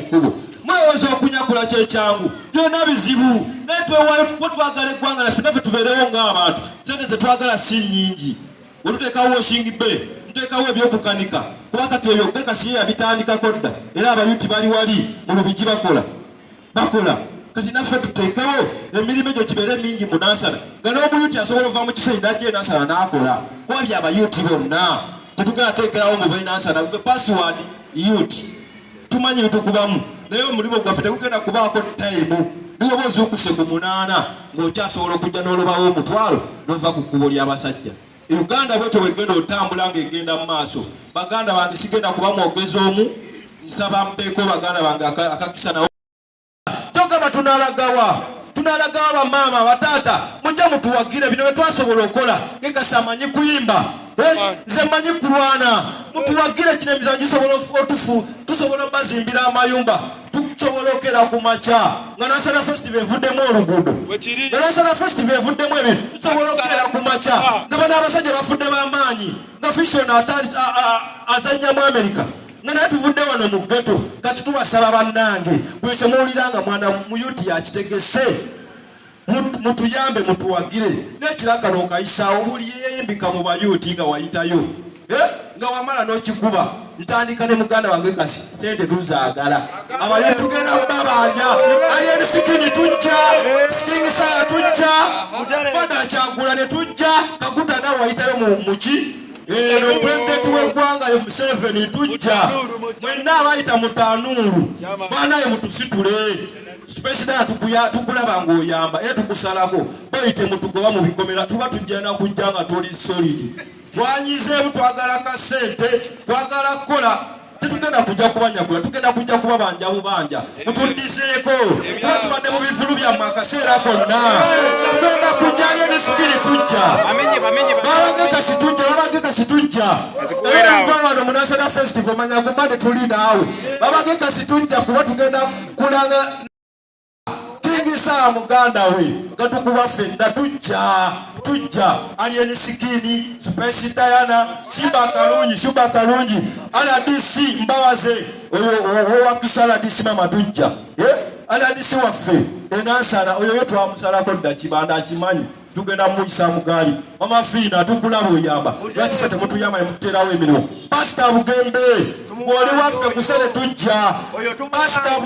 kubo mwewoza okunyakula kyekyangu byonna bizibu naye twagala eggwanga laffe naffe tubeerewo ng'abantu sente zetwagala si nnyingi wetuteekawo washing bay tuteekawo ebyokukanika kuba kati ebyo Gekasi yabitandikako dda era abayuti bali wali mu Lubigi bakola kati naffe tuteekawo emirimu egyo gibeere mingi mu Nansana nga n'omuyuti asobola ova mu kiseera n'ajja Nansana n'akola kuba byabayuti bonna tetugenda teekerawo mu Nansana password youth tumanyi bitukubamu naye omulimu gwaffe tegugenda kubaako time niwoba ozuukuse ku 8 ng'okyasobola okujja n'olubawo omutwalo n'ova ku kkubo ly'abasajja Uganda bwetyo wegenda otambula ng'egenda mu maaso baganda bange sigenda kuba mwogezi omu nsaba mpeeko baganda bange akakisa nawo togamba tunalagawa bamaama bataata mujja mutuwagire bino bye twasobola okola Gekasi amanyi kuyimba nze manyi kulwana mutuwagire kino emizanyo gisobola otufu tusobola bazimbira amayumba tusobola okera ku makya nga Nansana Festival evuddemu oluguudo nga Nansana Festival evuddemu ebintu tusobola okera ku makya nga bano abasajja bafudde b'amaanyi nga Fishon azannya mu America nga naye tuvudde wano mu ghetto kati tubasaba bannange bwe kyemuwuliranga mwana muyuti yakitegese mutuyambe mutuwagire n'ekiragano okayisaawo buli yeeyimbika mu bayuti nga wayitayo nga wamala n'okikuba ntandika ne muganda wange Gekasi sente tuzaagala abayuti tugenda babanja Alien Sikini tujja Sikingisaya tujja Fada Kyagula ne tujja Kaguta nawe wayitayo muki no president w'eggwanga yo Museveni tujja mwenna abayita mutanuuru banaye mutusitule Special tukulaba ng'oyamba era tukusalako bayite mutugoba mu bikomera tuba tujjana kujja nga tuli solid twanyizeemu twagala kasente twagala kukola tetugenda kujja kubanyagula tugenda kujja kubabanja bubanja mutundiseeko kuba tubadde mu bivulu byammwe akaseera konna tugenda kujja Alien Sikini tujja baba Gekasi tujja era wano mu Nansana Festival manya kumade tuli naawe baba Gekasi tujja kuba tugenda kulanga Tingisa muganda we gatukuba ffenna tujja Alien Sikini Space Diana Shuba Kalungi RDC mbabaze oyo wakisala RDC mama tujja RDC waffe Nansana oyo twamusalako dda kibanda akimanyi tugenda muyisa mugali mama Fiina tukulaba oyamba lwaki ffe temutuyamba nemututerawo emirimu Pastor Bugembe ng'oli waffe kusere tujja Pastor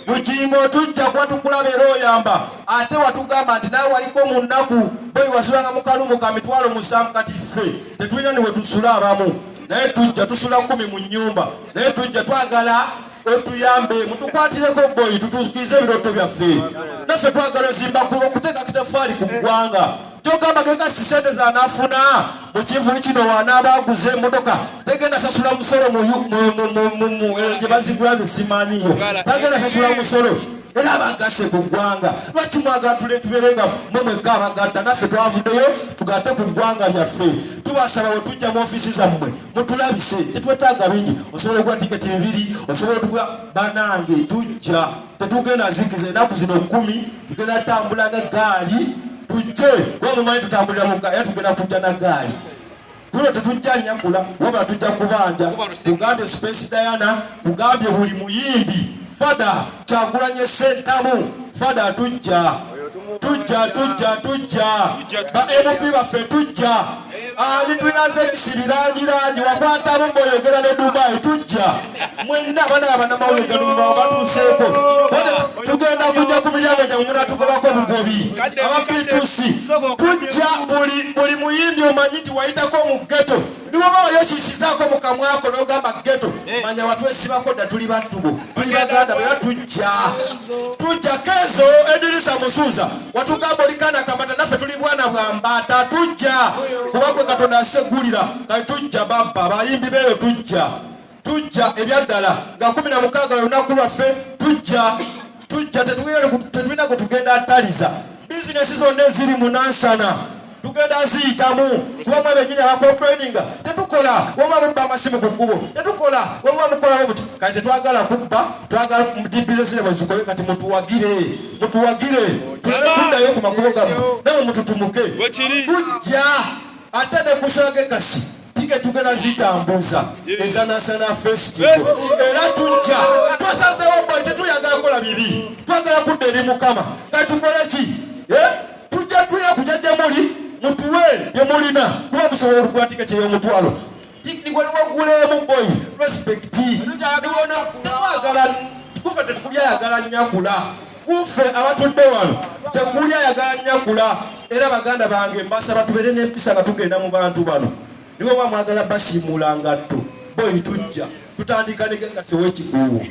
Bujingo tujja kuba tukulaba era oyamba ate watugamba nti nawe waliko mu nnaku boyi wasulanga mu kalumu ka 7,000 kati ffe tetulina niwe tusula abamu naye tujja tusula 10 mu nnyumba naye tujja twagala otuyambe mutukwatireko boyi tutukize ebiroto byaffe naffe twagala ozimba okuteeka kitafaali ku ggwanga kyogamba Gekasi sente zanafuna mu kivulu kino wanaaba aguze emmotoka tegenda sasula musolo gye bazigula ze simanyiyo tagenda sasula musolo era abagase ku ggwanga lwaki mwagala tubeerenga mwemwekka abagatta naffe twavuddeyo tugatte ku ggwanga lyaffe tubasaba we tujja mu ofiisi zammwe mutulabise tetwetaaga bingi osobola okugula tiketi 2 osobola okugula banange tujja tetugenda zikiza ennaku zino 10 tugenda tambula n'eggaali tujje kuba mumanyi tutambulira mu ggaali era tugenda kujja na ggaali kuno tetujja nyakula wabula tujja kubanja kugambye Space Diana kugambye buli muyimbi Fada Kyagulanyi Ssentamu Fada tujja ba MP baffe tujja ani tunaze kisibirangirangi wakwatamu mboyogera ne Dubai tujja mwenna abanamawulire gano batuuseeko tugenda kujja ku miryango gyammwe munatugobako bugobi ababitusi tujja buli muyimbi omanyi nti wayitako mu ghetto niwoba wali okisizaako mu kamwako n'ogamba ghetto manya watwesibako dda tuli battubo tuli baganda bera tujja Kezo Edirisa Musuuza watugamba olikana Kambata naffe tuli bwana bwa Mbata tujja kuba gwe Katonda asegulira kati tujja babba abayimbi beeyo tujja ebyaddala nga 16 lunaku lwaffe tujja tetulina gwe tugenda ataliza bizinesi zonna eziri mu Nansana tugenda ziyitamu kuba mwe bennyini abakomplaininga tetukola wamwa mubba amasimu ku kkubo tetukola wamwa mukolawo buti kati tetwagala kubba twagala mudibizesire bwezikobe kati mutuwagire tuleme kuddayo ku makubo gammwe nawe mututumuke tujja ate ne kusala Gekasi tiketi tugenda zitambuza eza Nansana Festival era tujja ni mukama katukole ki tujja tuya kujaja muli mutuwe bye mulina kuba musobola okukwata tiketi y'omutwalo niwagulemu boy respect niwona tetwagala kufe tekulya yagala nyakula kufe abatudde wano tekulya yagala nyakula era baganda bange mbasaba tubere n'empisa nga tugenda mu bantu bano niwo bamwagala basiimula ngatto boy tujja tutandika negekase w'ekikuubo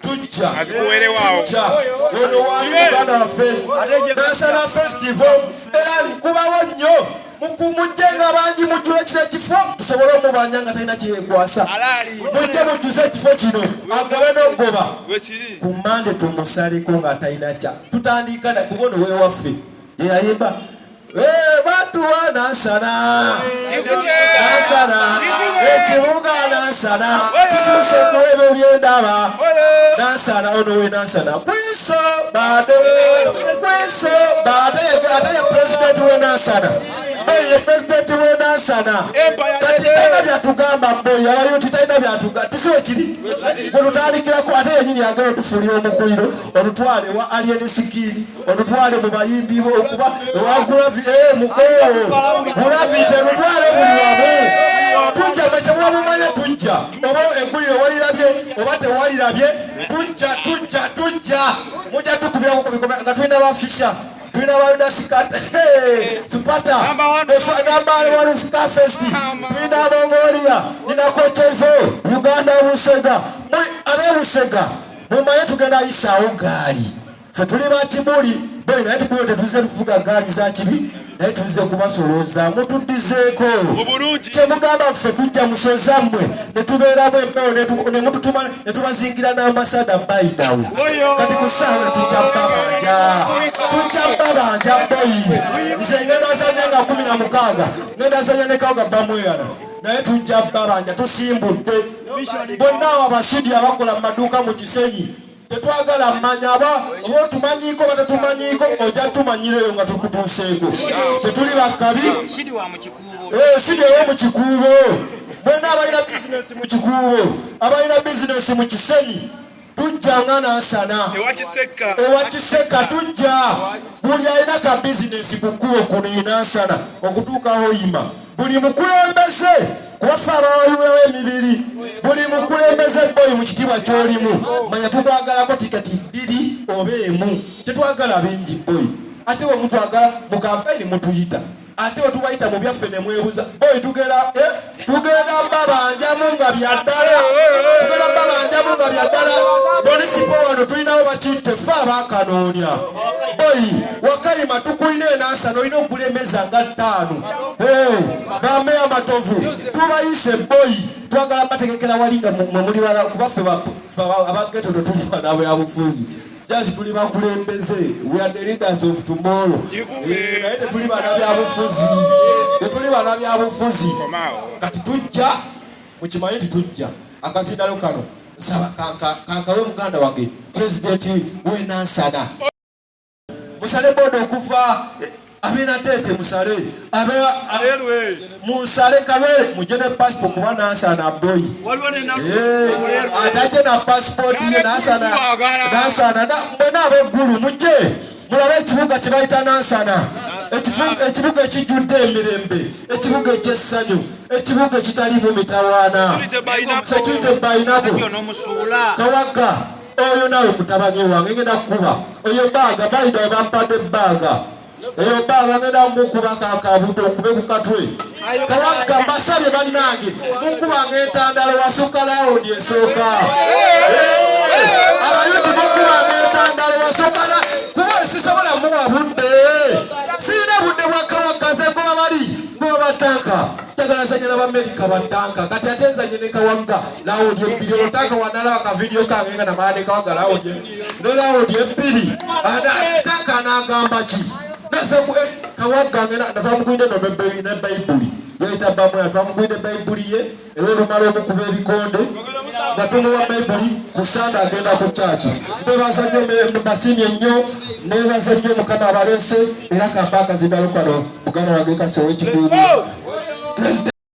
tujja ono wali muganda waffe Nansana Festival era nkubawo nnyo mujje nga bangi mujjule kino ekifo tusobole omubanja nga talina kyekwasa mujje mujjuze ekifo kino agobe n'ogoba ku Mande tumusaleko nga talina kya tutandika kuba ono wewaffe yeyayimba batuwa Nansana ekibuga Nansana kisuse kuwebyo byendaba Nansana ono we Nansana kwiso bade ate president we Nansana president we Nansana kati taina byatugamba mboyo abayuti taina byatugamba tisiwe kiri olutandikirako ate yenyini yagala otufulira omukuliro olutwale wa alien sikiri olutwale mu bayimbi bo okuba wagula mukolo mulavite olutwale buli wamu tujja mekyemuba mumanye tujja oba enkuliro walirabye oba tewalirabye tujja mujja tukubirako ku bikomera nga tulina bafisha tulina baludasikata supata namba Scarfest tulina Mongolia ninako Chevo Uganda Busega abebusega mumanye tugenda isaawo gaali fe tuli batimuli boy naye tukuyo tetuze tuvuga gaali za kibi naye tuze kubasolooza mutuddizeeko kyemugamba ffe tujja mushoza mmwe netubeeramu empewo nemututuma netubazingira n'ambasada mbayidawe kati kusaana tujja babanja boyi nze ngenda zanya nga 16 ngenda zanya ne Kawaga bamweyana naye tujja babanja tusimbudde bonna abo abasidi abakola mu maduuka mu Kisenyi tetwagala mmanya oba otumanyiko batatumanyiko ojja tumanyireyo nga tukutuuseeko tetuli bakabi sidi ewo mu kikuubo mwena abalina bizinesi mu kikuubo abalina bizinesi mu Kisenyi tujja nga Nansana ewa Kiseka tujja buli alina ka bizinesi ku kkubo kuno Nansana okutuuka aho oyima buli mukulembeze kubafa abawayulawo emibiri buli mukulembeze boyi mu kitiibwa ky'olimu manya tukwagalako tiketi 2 oba 1 tetwagala bingi boyi ate we mutwagala mu kampeni mutuyita ate we tubayita mu byaffe ne mwebuza boyi tugenda babanjamu nga byaddala munisipo wano tulinawo bakitte ffe abakanoonya boyi wakayima tukulina Nansana olina okulemeza nga 5 bameya matovu tubayise boyi twagala bategekera walinga muli bala kubaffe abageto tuli bana byabufuzi just tuli bakulembeze we are the leaders of tomorrow naye tetuli bana byabufuzi kati tujja mukimanyi tujja akazindalo kano nsaba kanka we muganda wange president we Nansana musale bodo okuva Amina tete musale musale kalwe mujene passport kuba Nansana boy ataje na passport ye Nansana mbona abegulu muje mulabe ekibuga kibayita Nansana ekibuga ekijjudde emirembe ekibuga ekyessanyu ekibuga ekitalimu mitawaana sekiyite bayinako Kawaga oyo nawe mutabanyi wange ngenda kukuba oyo baaga bayida bampadde baaga eyo baaga ngenda mukuba kakabuto okube ku katwe Kawaga mbasabye bannange mukubanga entandalo wasooka lawundi esooka abayuti mukubanga entandalo wasooka kuba sisobola muwa budde sirina budde bwa Kawaga nze ngoba bali ngoba batanka tagala zanya n'Amerika batanka kati atenzanye ne Kawaga lawundi ebbiri olutaka wanalaba ka video kange nga namane Kawaga lawundi ebbiri tanka n'agamba ki Kawaga ngena twamugwide no Bayibuli yayita bamwe twamugwide Bayibuli ye era olumala okukuba ebikonde nga tumuwa Bayibuli kusanda agenda ku church bebaza nnyo basimye nnyo nebaza nnyo Mukama abalese era kampaka zidalo kano muganda wange Kasewo ekikuubo